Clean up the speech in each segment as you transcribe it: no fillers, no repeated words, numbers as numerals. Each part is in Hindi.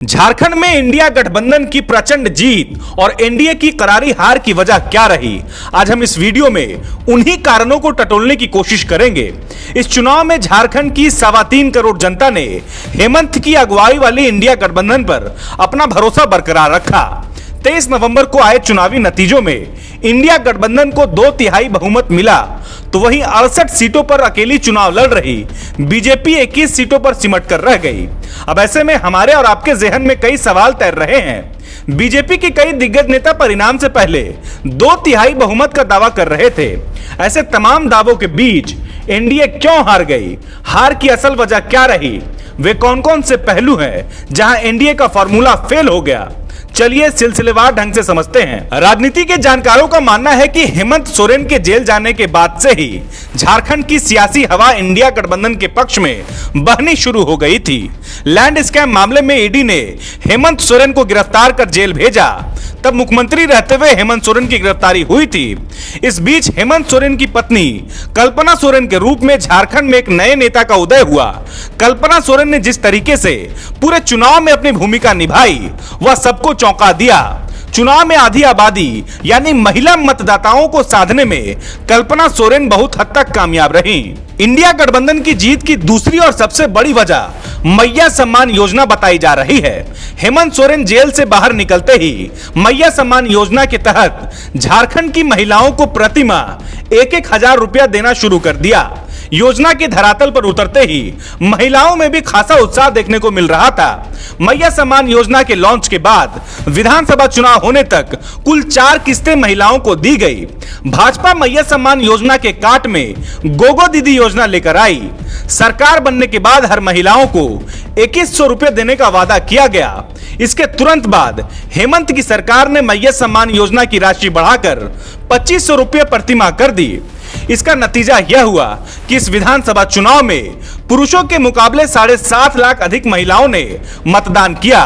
झारखंड में इंडिया गठबंधन की प्रचंड जीत और एनडीए की करारी हार की वजह क्या रही, आज हम इस वीडियो में उन्हीं कारणों को टटोलने की कोशिश करेंगे। इस चुनाव में झारखंड की 3.25 करोड़ जनता ने हेमंत की अगुवाई वाली इंडिया गठबंधन पर अपना भरोसा बरकरार रखा। 23 नवंबर को आए चुनावी नतीजों में इंडिया गठबंधन को 2/3 बहुमत मिला, तो वहीं 68 सीटों पर अकेली चुनाव लड़ रही बीजेपी 21 सीटों पर सिमट कर रह गई। अब ऐसे में हमारे और आपके जहन में कई सवाल तैर रहे हैं। बीजेपी के कई दिग्गज नेता परिणाम से पहले 2/3 बहुमत का दावा कर रहे थे। ऐसे तमाम दावों के बीच एनडीए क्यों हार गई, हार की असल वजह क्या रही, वे कौन कौन से पहलू हैं जहां एनडीए का फॉर्मूला फेल हो गया, चलिए सिलसिलेवार ढंग से समझते हैं। राजनीति के जानकारों का मानना है कि हेमंत सोरेन के जेल जाने के बाद से ही झारखंड की सियासी हवा इंडिया गठबंधन के पक्ष में बहनी शुरू हो गई थी। लैंड स्कैम मामले में ईडी ने हेमंत सोरेन को गिरफ्तार कर जेल भेजा, तब मुख्यमंत्री रहते हुए हेमंत सोरेन की गिरफ्तारी हुई थी। इस बीच हेमंत सोरेन की पत्नी कल्पना सोरेन के रूप में झारखंड में एक नए नेता का उदय हुआ। कल्पना सोरेन ने जिस तरीके से पूरे चुनाव में अपनी भूमिका निभाई, वह सबको चौंका दिया। चुनाव में आधी आबादी यानी महिला मतदाताओं को साधने में कल्पना सोरेन बहुत हद तक कामयाब रही। इंडिया गठबंधन की जीत की दूसरी और सबसे बड़ी वजह मैया सम्मान योजना बताई जा रही है। हेमंत सोरेन जेल से बाहर निकलते ही मैया सम्मान योजना के तहत झारखंड की महिलाओं को प्रति माह 1,000 रुपया देना शुरू कर दिया। योजना के धरातल पर उतरते ही महिलाओं में भी खासा उत्साह देखने को मिल रहा था। मैया सम्मान योजना के लॉन्च के बाद विधानसभा चुनाव होने तक कुल 4 किस्तें महिलाओं को दी गई। भाजपा मैया सम्मान योजना के काट में गोगो दीदी योजना लेकर आई। सरकार बनने के बाद हर महिलाओं को 2100 रुपये देने का वादा किया गया। इसके तुरंत बाद हेमंत की सरकार ने मैया सम्मान योजना की राशि बढ़ाकर 2500 रुपये प्रति माह कर दी। इसका नतीजा यह हुआ कि इस विधानसभा चुनाव में पुरुषों के मुकाबले 7.5 लाख अधिक महिलाओं ने मतदान किया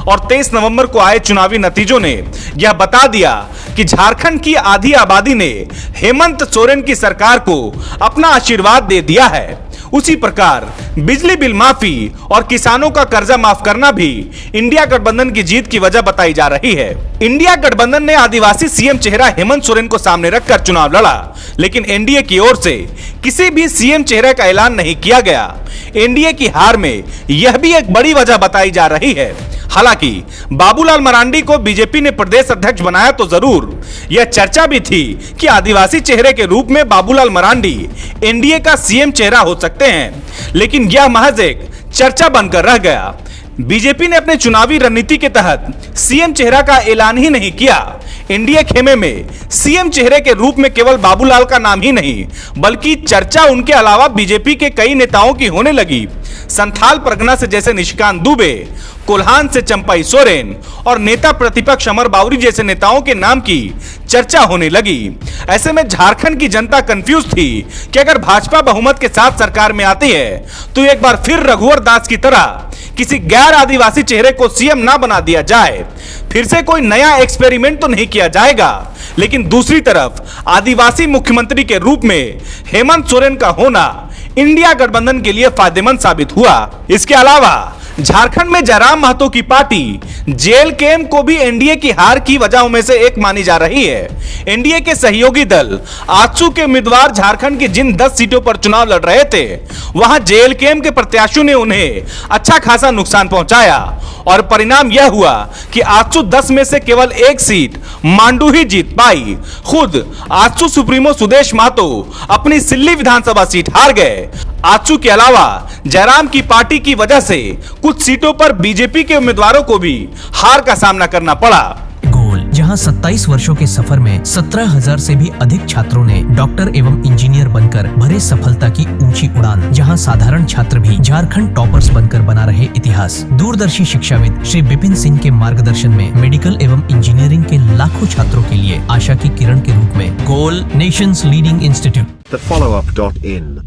और 23 नवंबर को आए चुनावी नतीजों ने यह बता दिया कि झारखंड की आधी आबादी ने हेमंत सोरेन की सरकार को अपना आशीर्वाद दे दिया है। उसी प्रकार बिजली बिल माफी और किसानों का कर्जा माफ करना भी इंडिया गठबंधन की जीत की वजह बताई जा रही है। इंडिया गठबंधन ने आदिवासी सीएम चेहरा हेमंत सोरेन को सामने रखकर चुनाव लड़ा, लेकिन एनडीए की ओर से किसी भी सीएम चेहरे का ऐलान नहीं किया गया। एनडीए की हार में यह भी एक बड़ी वजह बताई जा रही है। हालांकि बाबूलाल मरांडी को बीजेपी ने प्रदेश अध्यक्ष बनाया तो जरूर, यह चर्चा भी थी कि आदिवासी चेहरे के रूप में बाबूलाल मरांडी एनडीए का सीएम चेहरा हो सकते हैं, लेकिन यह महज एक चर्चा बनकर रह गया। बीजेपी ने अपने चुनावी रणनीति के तहत सीएम चेहरा का ऐलान ही नहीं किया। एनडीए खेमे में सीएम चेहरे के रूप में केवल बाबूलाल का नाम ही नहीं, बल्कि चर्चा उनके अलावा बीजेपी के कई नेताओं की होने लगी। संथाल परगना से जैसे निशिकांत दुबे, कोल्हान से चंपाई सोरेन और नेता प्रतिपक्ष अमर बाउरी जैसे नेताओं के नाम की चर्चा होने लगी। ऐसे में झारखंड की जनता कंफ्यूज थी कि अगर भाजपा बहुमत के साथ सरकार में आती है तो एक बार फिर रघुवर दास की तरह किसी गैर आदिवासी चेहरे को सीएम ना बना दिया जाए, फिर से कोई नया एक्सपेरिमेंट तो नहीं किया जाएगा। लेकिन दूसरी तरफ आदिवासी मुख्यमंत्री के रूप में हेमंत सोरेन का होना इंडिया गठबंधन के लिए फायदेमंद साबित हुआ। इसके अलावा झारखंड में जयराम महतो की पार्टी जेल केम को भी एनडीए की हार की वजहों में से एक मानी जा रही है। एनडीए के सहयोगी दल आजसू के उम्मीदवार झारखंड की जिन 10 सीटों पर चुनाव लड़ रहे थे, वहां जेल केम के प्रत्याशियों ने उन्हें अच्छा खासा नुकसान पहुंचाया और परिणाम यह हुआ कि आजसू 10 में से केवल 1 सीट मांडू ही जीत पाई। खुद आजसू सुप्रीमो सुदेश महतो अपनी सिल्ली विधानसभा सीट हार गए। आजसू के अलावा जयराम की पार्टी की वजह से कुछ सीटों पर बीजेपी के उम्मीदवारों को भी हार का सामना करना पड़ा। गोल, जहां 27 वर्षों के सफर में 17,000 से भी अधिक छात्रों ने डॉक्टर एवं इंजीनियर बनकर भरे सफलता की ऊंची उड़ान, जहां साधारण छात्र भी झारखंड टॉपर्स बनकर बना रहे इतिहास। दूरदर्शी शिक्षाविद श्री विपिन सिंह के मार्गदर्शन में मेडिकल एवं इंजीनियरिंग के लाखों छात्रों के लिए आशा की किरण के रूप में गोल, nation's leading institute. TheFollowUp.in.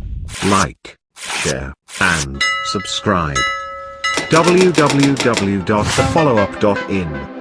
Like, share and subscribe. www.thefollowup.in